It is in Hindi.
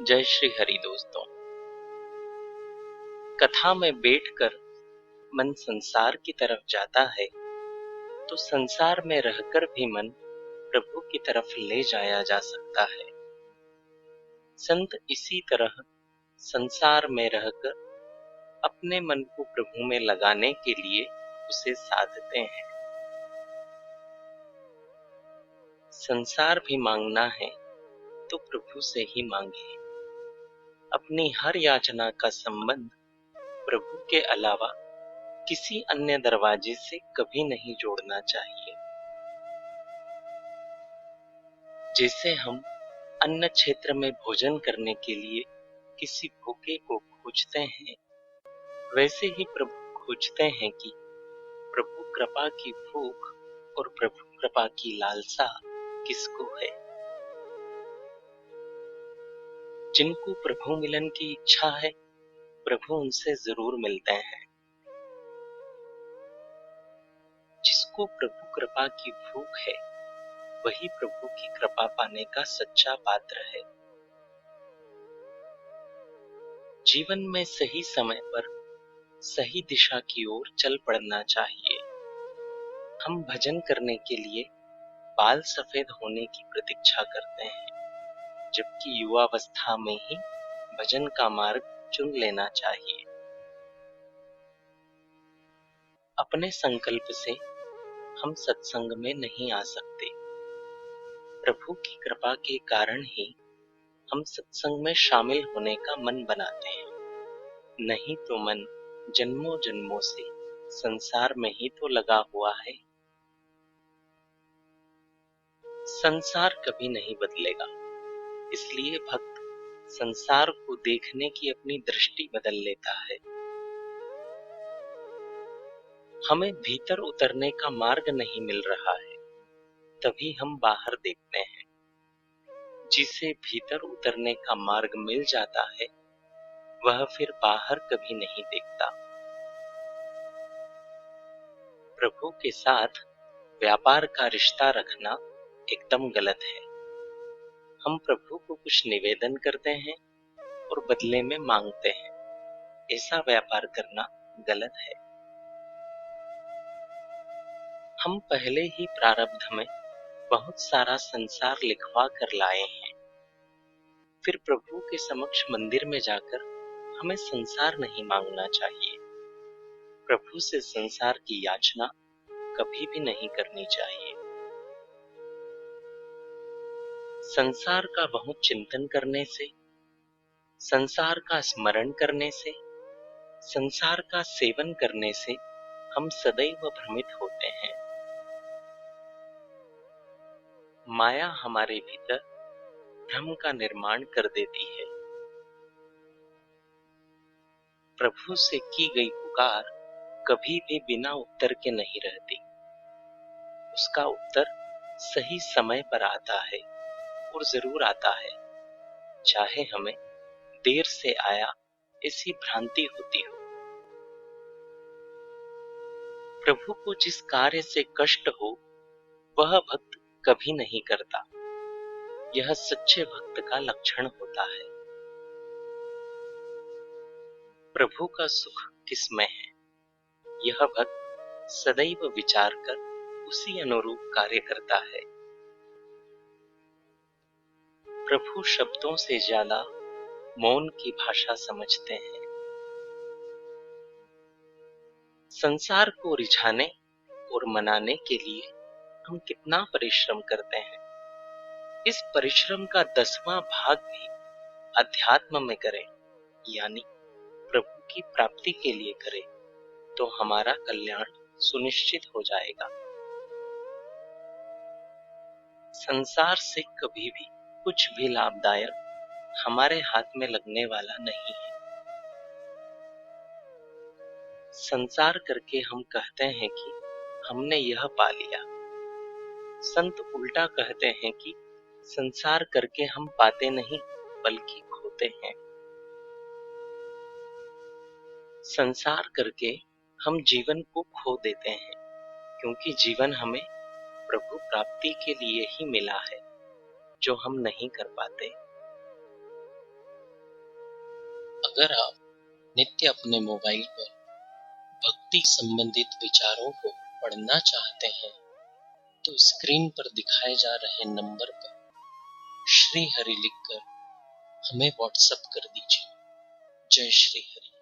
जय श्री हरि दोस्तों। कथा में बैठकर मन संसार की तरफ जाता है तो संसार में रहकर भी मन प्रभु की तरफ ले जाया जा सकता है। संत इसी तरह संसार में रहकर अपने मन को प्रभु में लगाने के लिए उसे साधते हैं। संसार भी मांगना है तो प्रभु से ही मांगे। अपनी हर याचना का संबंध प्रभु के अलावा किसी अन्य दरवाजे से कभी नहीं जोड़ना चाहिए। जैसे हम अन्न क्षेत्र में भोजन करने के लिए किसी भूखे को खोजते हैं, वैसे ही प्रभु खोजते हैं कि प्रभु कृपा की भूख और प्रभु कृपा की लालसा किसको है। जिनको प्रभु मिलन की इच्छा है, प्रभु उनसे जरूर मिलते हैं। जिसको प्रभु कृपा की भूख है, वही प्रभु की कृपा पाने का सच्चा पात्र है। जीवन में सही समय पर सही दिशा की ओर चल पड़ना चाहिए। हम भजन करने के लिए बाल सफेद होने की प्रतीक्षा करते हैं, जबकि युवावस्था में ही भजन का मार्ग चुन लेना चाहिए। अपने संकल्प से हम सत्संग में नहीं आ सकते। प्रभु की कृपा के कारण ही हम सत्संग में शामिल होने का मन बनाते हैं, नहीं तो मन जन्मों जन्मों से संसार में ही तो लगा हुआ है। संसार कभी नहीं बदलेगा, इसलिए भक्त संसार को देखने की अपनी दृष्टि बदल लेता है। हमें भीतर उतरने का मार्ग नहीं मिल रहा है, तभी हम बाहर देखते हैं। जिसे भीतर उतरने का मार्ग मिल जाता है, वह फिर बाहर कभी नहीं देखता। प्रभु के साथ व्यापार का रिश्ता रखना एकदम गलत है। हम प्रभु को कुछ निवेदन करते हैं और बदले में मांगते हैं, ऐसा व्यापार करना गलत है। हम पहले ही प्रारब्ध में बहुत सारा संसार लिखवा कर लाए हैं, फिर प्रभु के समक्ष मंदिर में जाकर हमें संसार नहीं मांगना चाहिए। प्रभु से संसार की याचना कभी भी नहीं करनी चाहिए। संसार का बहुत चिंतन करने से, संसार का स्मरण करने से, संसार का सेवन करने से हम सदैव भ्रमित होते हैं। माया हमारे भीतर भ्रम का निर्माण कर देती है। प्रभु से की गई पुकार कभी भी बिना उत्तर के नहीं रहती। उसका उत्तर सही समय पर आता है, और जरूर आता है, चाहे हमें देर से आया ऐसी भ्रांति होती हो। प्रभु को जिस कार्य से कष्ट हो, वह भक्त कभी नहीं करता। यह सच्चे भक्त का लक्षण होता है। प्रभु का सुख किसमें है, यह भक्त सदैव विचार कर उसी अनुरूप कार्य करता है। प्रभु शब्दों से ज्यादा मौन की भाषा समझते हैं। संसार को रिझाने और मनाने के लिए हम कितना परिश्रम करते हैं। इस परिश्रम का 10वां भाग भी अध्यात्म में करें, यानी प्रभु की प्राप्ति के लिए करें, तो हमारा कल्याण सुनिश्चित हो जाएगा। संसार से कभी भी कुछ भी लाभदायक हमारे हाथ में लगने वाला नहीं है। संसार करके हम कहते हैं कि हमने यह पा लिया। संत उल्टा कहते हैं कि संसार करके हम पाते नहीं, बल्कि खोते हैं। संसार करके हम जीवन को खो देते हैं, क्योंकि जीवन हमें प्रभु प्राप्ति के लिए ही मिला है, जो हम नहीं कर पाते। अगर आप नित्य अपने मोबाइल पर भक्ति संबंधित विचारों को पढ़ना चाहते हैं तो स्क्रीन पर दिखाए जा रहे नंबर पर श्री हरि लिखकर हमें व्हाट्सएप कर दीजिए। जय श्री हरि।